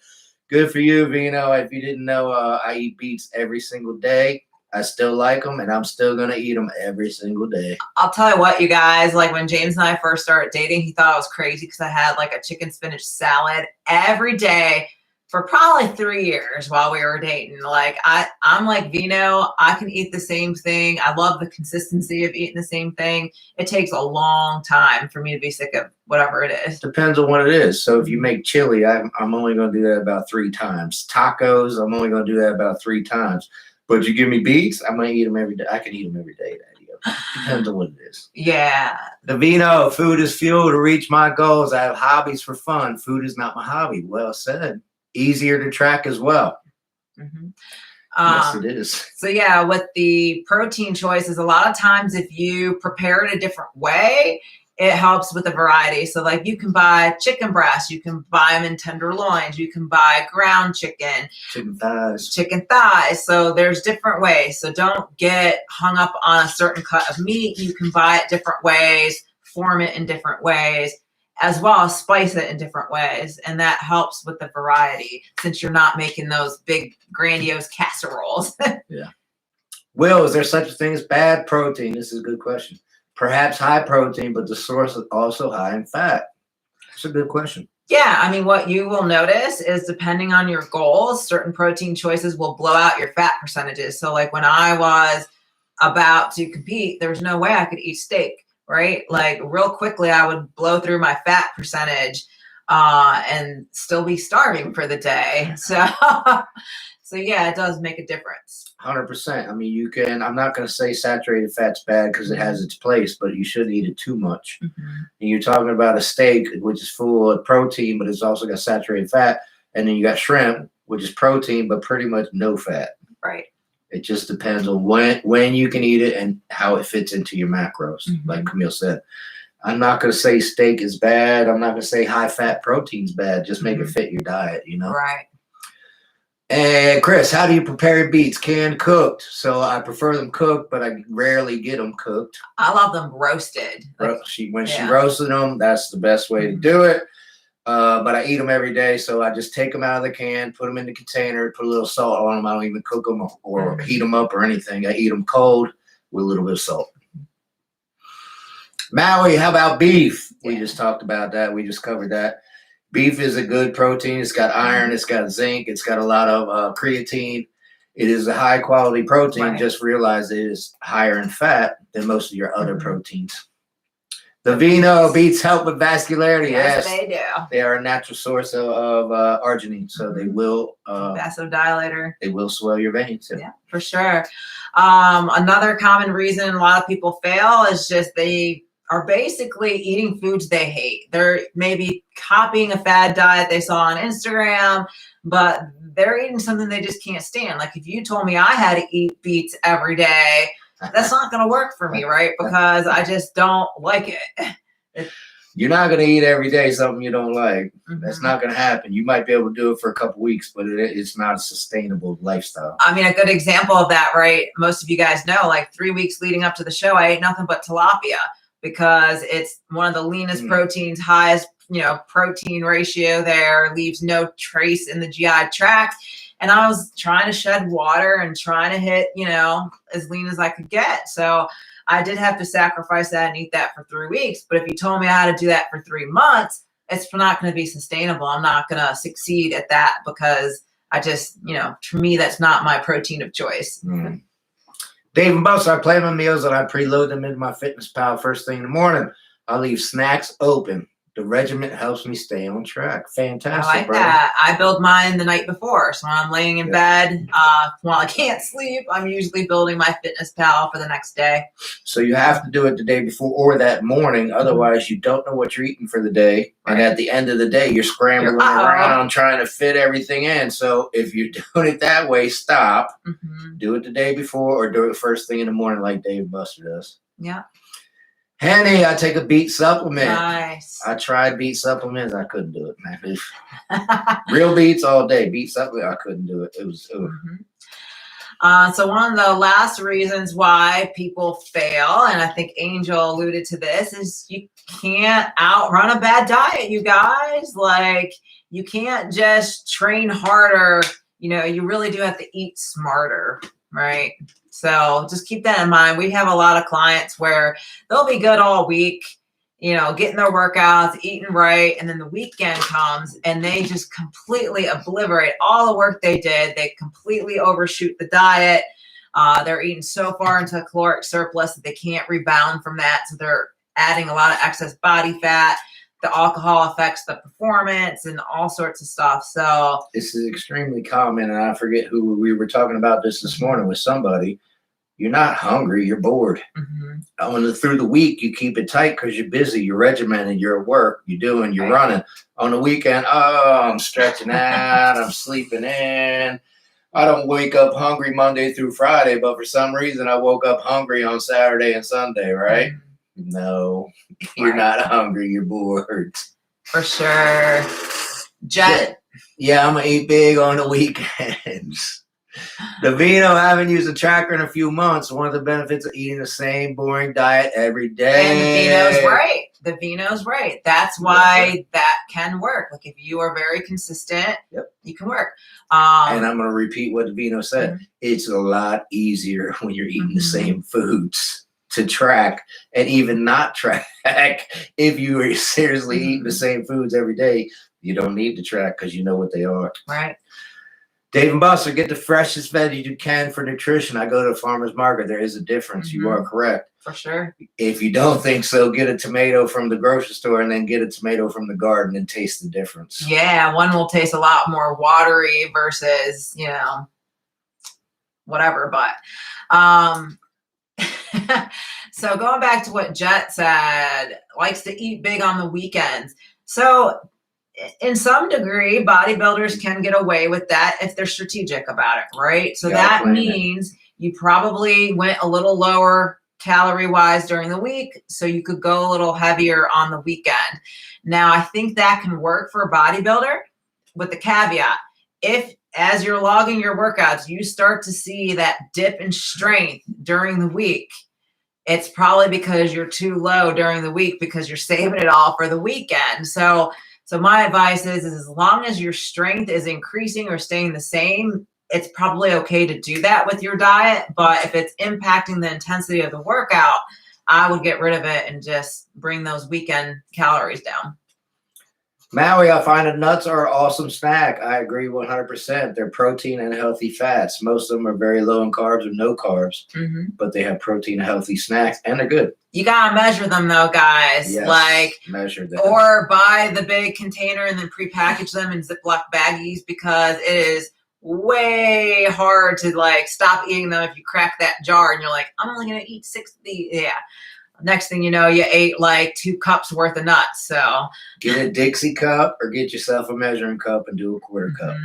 Good for you, Vino. If you didn't know, I eat beets every single day. I still like them, and I'm still going to eat them every single day. I'll tell you what, you guys, like when James and I first started dating, he thought I was crazy because I had like a chicken spinach salad every day for probably 3 years while we were dating. Like, I'm like, Vino, I can eat the same thing. I love the consistency of eating the same thing. It takes a long time for me to be sick of whatever it is. Depends on what it is. So if you make chili, I'm only going to do that about 3 times. Tacos, I'm only going to do that about 3 times. But you give me beets, I'm going to eat them every day. I can eat them every day. Depends on what it is. Yeah. The Vino, food is fuel to reach my goals. I have hobbies for fun. Food is not my hobby. Well said. Easier to track as well. Mm-hmm. Yes, it is. So yeah, with the protein choices, a lot of times if you prepare it a different way, it helps with the variety. So like, you can buy chicken breasts, you can buy them in tenderloins, you can buy ground chicken thighs. So there's different ways. So don't get hung up on a certain cut of meat. You can buy it different ways, form it in different ways, as well as spice it in different ways. And that helps with the variety, since you're not making those big, grandiose casseroles. Yeah. Will, is there such a thing as bad protein? This is a good question. Perhaps high protein, but the source is also high in fat. That's a good question. Yeah, I mean, what you will notice is, depending on your goals, certain protein choices will blow out your fat percentages. So like when I was about to compete, there was no way I could eat steak. right? Like real quickly, I would blow through my fat percentage and still be starving for the day. So, so yeah, it does make a difference. 100%. I mean, you can, I'm not going to say saturated fat's bad because it has its place, but you shouldn't eat it too much. Mm-hmm. And you're talking about a steak, which is full of protein, but it's also got saturated fat. And then you got shrimp, which is protein, but pretty much no fat. Right. It just depends on when you can eat it and how it fits into your macros, like Camille said. I'm not going to say steak is bad. I'm not going to say high-fat protein's bad. Just make it fit your diet, you know? Right. And Chris, how do you prepare your beets? Canned, cooked. So I prefer them cooked, but I rarely get them cooked. I love them roasted. When she roasted them, that's the best way to do it. But I eat them every day, so I just take them out of the can, put them in the container, put a little salt on them. I don't even cook them or heat them up or anything. I eat them cold with a little bit of salt. Maui, how about beef? We just talked about that. We just covered that. Beef is a good protein. It's got iron. It's got zinc. It's got a lot of creatine. It is a high-quality protein. Right. Just realize it is higher in fat than most of your other proteins. The vino beets help with vascularity. Yes, they do. They are a natural source of arginine, so they will vasodilator. They will swell your veins. Yeah, for sure. Another common reason a lot of people fail is just they are basically eating foods they hate. They're maybe copying a fad diet they saw on Instagram, but they're eating something they just can't stand. Like if you told me I had to eat beets every day, that's not going to work for me, right? Because I just don't like it. You're not going to eat every day something you don't like. That's not going to happen. You might be able to do it for a couple weeks, but it's not a sustainable lifestyle. I mean, a good example of that, right? Most of you guys know, like 3 weeks leading up to the show, I ate nothing but tilapia because it's one of the leanest proteins, highest, protein ratio there, leaves no trace in the GI tract. And I was trying to shed water and trying to hit, as lean as I could get. So I did have to sacrifice that and eat that for 3 weeks. But if you told me I had to do that for 3 months, it's not going to be sustainable. I'm not going to succeed at that because I just, for me, that's not my protein of choice. Dave and Buster, I plan my meals and I preload them into my FitnessPal first thing in the morning. I leave snacks open. The regiment helps me stay on track. Fantastic, I like that. I build mine the night before. So when I'm laying in bed, while I can't sleep, I'm usually building my FitnessPal for the next day. So you have to do it the day before or that morning. Otherwise, you don't know what you're eating for the day. And at the end of the day, you're scrambling around trying to fit everything in. So if you're doing it that way, stop. Do it the day before or do it first thing in the morning like Dave Buster does. Yeah. Henny, I take a beet supplement. Nice. I tried beet supplements. I couldn't do it, man. Real beets all day. Beet supplement, I couldn't do it. It was. So one of the last reasons why people fail, and I think Angel alluded to this, is you can't outrun a bad diet, you guys. Like you can't just train harder. You really do have to eat smarter, right? So just keep that in mind. We have a lot of clients where they'll be good all week, getting their workouts, eating right. And then the weekend comes and they just completely obliterate all the work they did. They completely overshoot the diet. They're eating so far into a caloric surplus that they can't rebound from that. So they're adding a lot of excess body fat. The alcohol affects the performance and all sorts of stuff. So this is extremely common. And I forget who we were talking about this morning with somebody. You're not hungry. You're bored. Through the week, you keep it tight because you're busy. You're regimented. You're at work. You're running. On the weekend, I'm stretching out. I'm sleeping in. I don't wake up hungry Monday through Friday, but for some reason, I woke up hungry on Saturday and Sunday, right? No, you're not hungry. You're bored. For sure. Jet. Yeah, I'm going to eat big on the weekends. The vino, I haven't used a tracker in a few months. One of the benefits of eating the same boring diet every day. And the vino's right. The vino's right. That's why that can work. Like if you are very consistent, you can work. And I'm going to repeat what the vino said. It's a lot easier when you're eating the same foods to track and even not track. If you are seriously eating the same foods every day, you don't need to track because you know what they are. Right. Dave and Buster, get the freshest veggies you can for nutrition. I go to the farmer's market. There is a difference. You are correct. For sure. If you don't think so, get a tomato from the grocery store and then get a tomato from the garden and taste the difference. Yeah, one will taste a lot more watery versus, you know, whatever. But so going back to what Jet said, likes to eat big on the weekends. So in some degree, bodybuilders can get away with that if they're strategic about it, right? So that means you probably went a little lower calorie-wise during the week, so you could go a little heavier on the weekend. Now, I think that can work for a bodybuilder with the caveat. If, as you're logging your workouts, you start to see that dip in strength during the week, it's probably because you're too low during the week because you're saving it all for the weekend. So my advice is as long as your strength is increasing or staying the same, it's probably okay to do that with your diet. But if it's impacting the intensity of the workout, I would get rid of it and just bring those weekend calories down. Maui, I find that nuts are an awesome snack. I agree 100%. They're protein and healthy fats. Most of them are very low in carbs or no carbs, but they have protein and healthy snacks, and they're good. You gotta measure them though, guys. Yes, like measure them. Or buy the big container and then prepackage them in Ziploc baggies, because it is way hard to like stop eating them if you crack that jar and you're like, I'm only gonna eat 6 of these. Yeah. Next thing you know, you ate like 2 cups worth of nuts. So get a Dixie cup or get yourself a measuring cup and do a quarter cup.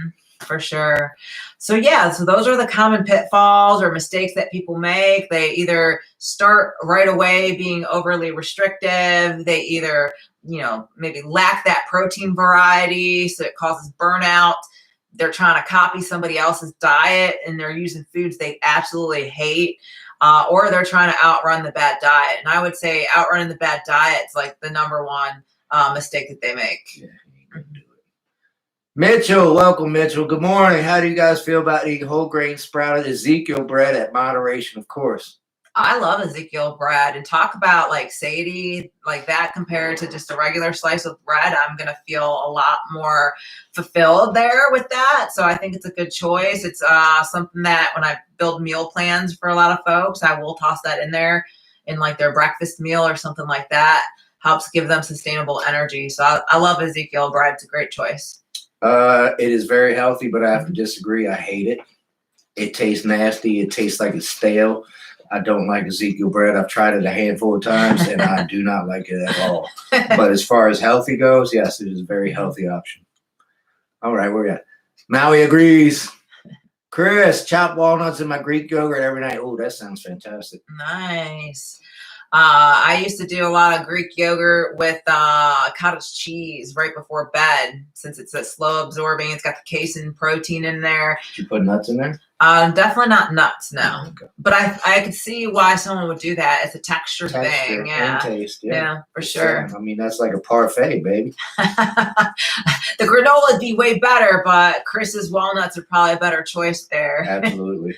For sure. So yeah, so those are the common pitfalls or mistakes that people make. They either start right away being overly restrictive. They either, you know, maybe lack that protein variety, so it causes burnout. They're trying to copy somebody else's diet and they're using foods they absolutely hate. Or they're trying to outrun the bad diet. And I would say outrunning the bad diet is like the #1 mistake that they make. Yeah, you can do it. Mitchell, welcome, Mitchell. Good morning. How do you guys feel about eating whole grain sprouted Ezekiel bread at moderation, of course? I love Ezekiel bread, and talk about like satiety, like that compared to just a regular slice of bread. I'm going to feel a lot more fulfilled there with that. So I think it's a good choice. It's something that when I build meal plans for a lot of folks, I will toss that in there in like their breakfast meal or something like that. Helps give them sustainable energy. So I love Ezekiel bread. It's a great choice. It is very healthy, but I have to disagree. I hate it. It tastes nasty. It tastes like it's stale. I don't like Ezekiel bread. I've tried it a handful of times, and I do not like it at all. But as far as healthy goes, yes, it is a very healthy option. All right, where we at? Maui agrees. Chris, chop walnuts in my Greek yogurt every night. Oh, that sounds fantastic. Nice. I used to do a lot of Greek yogurt with cottage cheese right before bed, since it's a slow absorbing. It's got the casein protein in there. Did you put nuts in there? Definitely not nuts, no. Okay. But I could see why someone would do that. It's a texture thing. Yeah. And taste. Yeah, for sure. I mean, that's like a parfait, baby. The granola would be way better, but Chris's walnuts are probably a better choice there. Absolutely.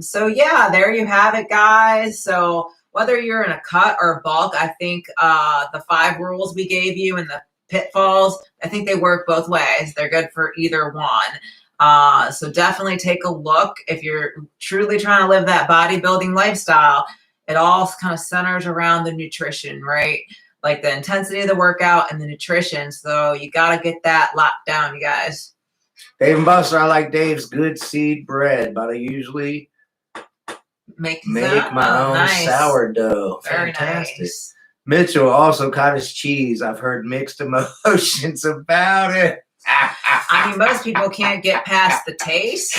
So yeah, there you have it, guys. So whether you're in a cut or a bulk, I think the 5 rules we gave you and the pitfalls, I think they work both ways. They're good for either one. So definitely take a look if you're truly trying to live that bodybuilding lifestyle. It all kind of centers around the nutrition, right? Like the intensity of the workout and the nutrition. So you got to get that locked down, you guys. Dave and Buster, I like Dave's good seed bread, but I usually make my own sourdough. Very Fantastic. nice. Mitchell, also cottage cheese. I've heard mixed emotions about it. I mean, most people can't get past the taste.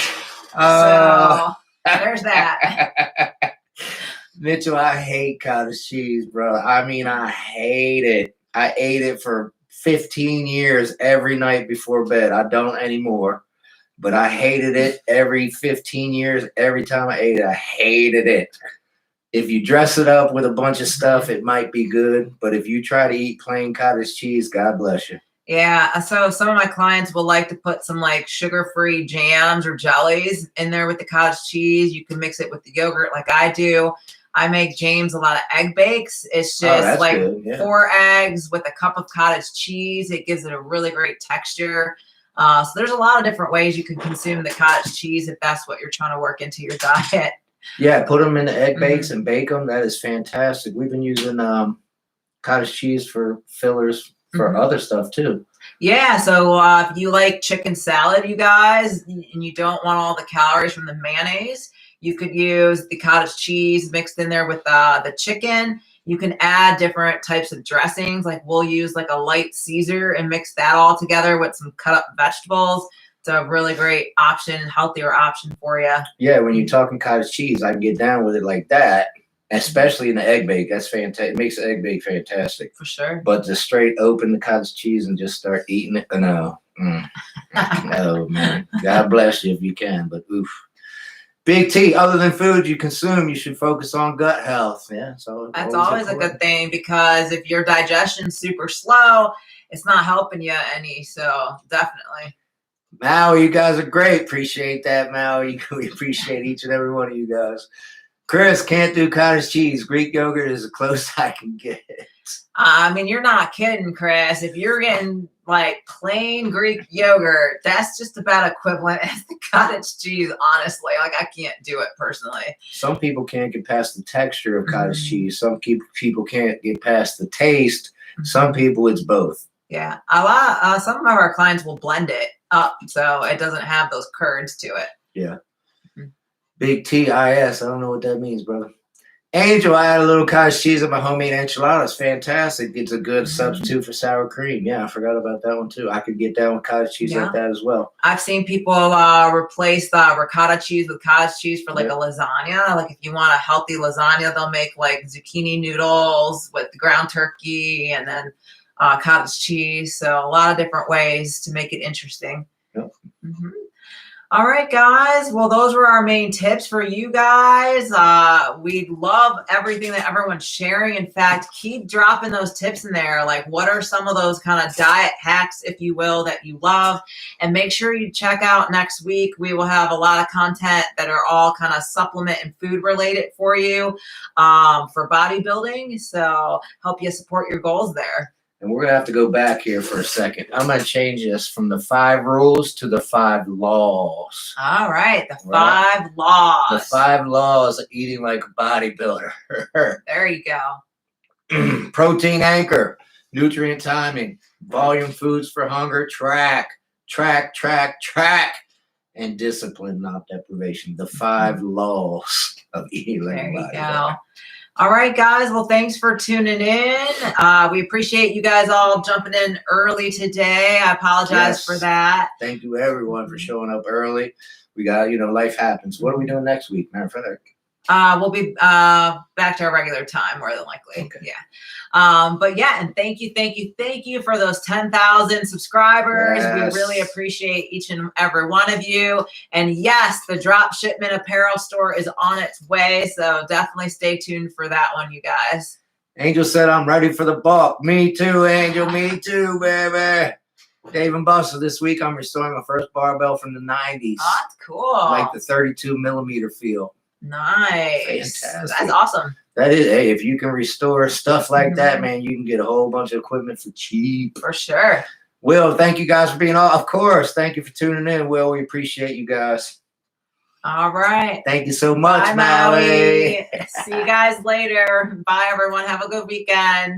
So there's that. Mitchell, I hate cottage cheese, bro. I mean, I hate it. I ate it for 15 years every night before bed. I don't anymore. But I hated it every 15 years. Every time I ate it, I hated it. If you dress it up with a bunch of stuff, it might be good. But if you try to eat plain cottage cheese, God bless you. Yeah, so some of my clients will like to put some like sugar-free jams or jellies in there with the cottage cheese. You can mix it with the yogurt like I do. I make James a lot of egg bakes. It's just like 4 eggs with a cup of cottage cheese. It gives it a really great texture. So there's a lot of different ways you can consume the cottage cheese if that's what you're trying to work into your diet. Yeah, put them in the egg bakes and bake them. That is fantastic. We've been using cottage cheese for fillers for other stuff too. Yeah, so if you like chicken salad, you guys, and you don't want all the calories from the mayonnaise, you could use the cottage cheese mixed in there with the chicken. You can add different types of dressings. Like we'll use like a light Caesar and mix that all together with some cut up vegetables. It's a really great option, healthier option for you. Yeah, when you're talking cottage cheese, I can get down with it like that, especially in the egg bake. That's fantastic. It makes the egg bake fantastic. For sure. But to straight open the cottage cheese and just start eating it, no. No, man. God bless you if you can, but oof. Big T, other than food you consume, you should focus on gut health. Yeah, so that's always a good thing, because if your digestion's super slow, it's not helping you any. So definitely. Maui, you guys are great. Appreciate that, Maui. We appreciate each and every one of you guys. Chris, can't do cottage cheese. Greek yogurt is the closest I can get. I mean, you're not kidding, Chris. If you're getting like plain Greek yogurt, that's just about equivalent as the cottage cheese, honestly. Like, I can't do it personally. Some people can't get past the texture of cottage cheese. Some people can't get past the taste. Some people, it's both. Yeah. Some of our clients will blend it up so it doesn't have those curds to it. Yeah. Big TIS. I don't know what that means, brother. Angel, I had a little cottage cheese in my homemade enchiladas. Fantastic. It's a good substitute for sour cream. Yeah, I forgot about that one too. I could get down with cottage cheese like that as well. I've seen people replace the ricotta cheese with cottage cheese for like a lasagna. Like if you want a healthy lasagna, they'll make like zucchini noodles with ground turkey and then cottage cheese. So a lot of different ways to make it interesting. Yep. All right, guys. Well, those were our main tips for you guys. We love everything that everyone's sharing. In fact, keep dropping those tips in there. Like, what are some of those kind of diet hacks, if you will, that you love? And make sure you check out next week. We will have a lot of content that are all kind of supplement and food related for you for bodybuilding. So help you support your goals there. And we're going to have to go back here for a second. I'm going to change this from the 5 rules to the 5 laws. All right. The 5 laws. The 5 laws of eating like a bodybuilder. There you go. Protein anchor, nutrient timing, volume foods for hunger, track, and discipline, not deprivation. The 5 laws of eating like a bodybuilder. There you go. All right, guys. Well, thanks for tuning in. We appreciate you guys all jumping in early today. I apologize for that. Thank you, everyone, for showing up early. We got, life happens. What are we doing next week, matter of fact? We'll be back to our regular time, more than likely. Okay. Yeah. But yeah, and thank you for those 10,000 subscribers. Yes. We really appreciate each and every one of you. And yes, the drop shipment apparel store is on its way. So definitely stay tuned for that one, you guys. Angel said, I'm ready for the bulk. Me too, Angel. Me too, baby. Dave and Buster, this week I'm restoring my first barbell from the 90s. Oh, that's cool. Like the 32 millimeter feel. Nice. Fantastic. That's awesome. That is, hey, if you can restore stuff like that, man, you can get a whole bunch of equipment for cheap. For sure. Will, thank you guys for being on. Of course. Thank you for tuning in, Will. We appreciate you guys. All right. Thank you so much, Maui. See you guys later. Bye, everyone. Have a good weekend.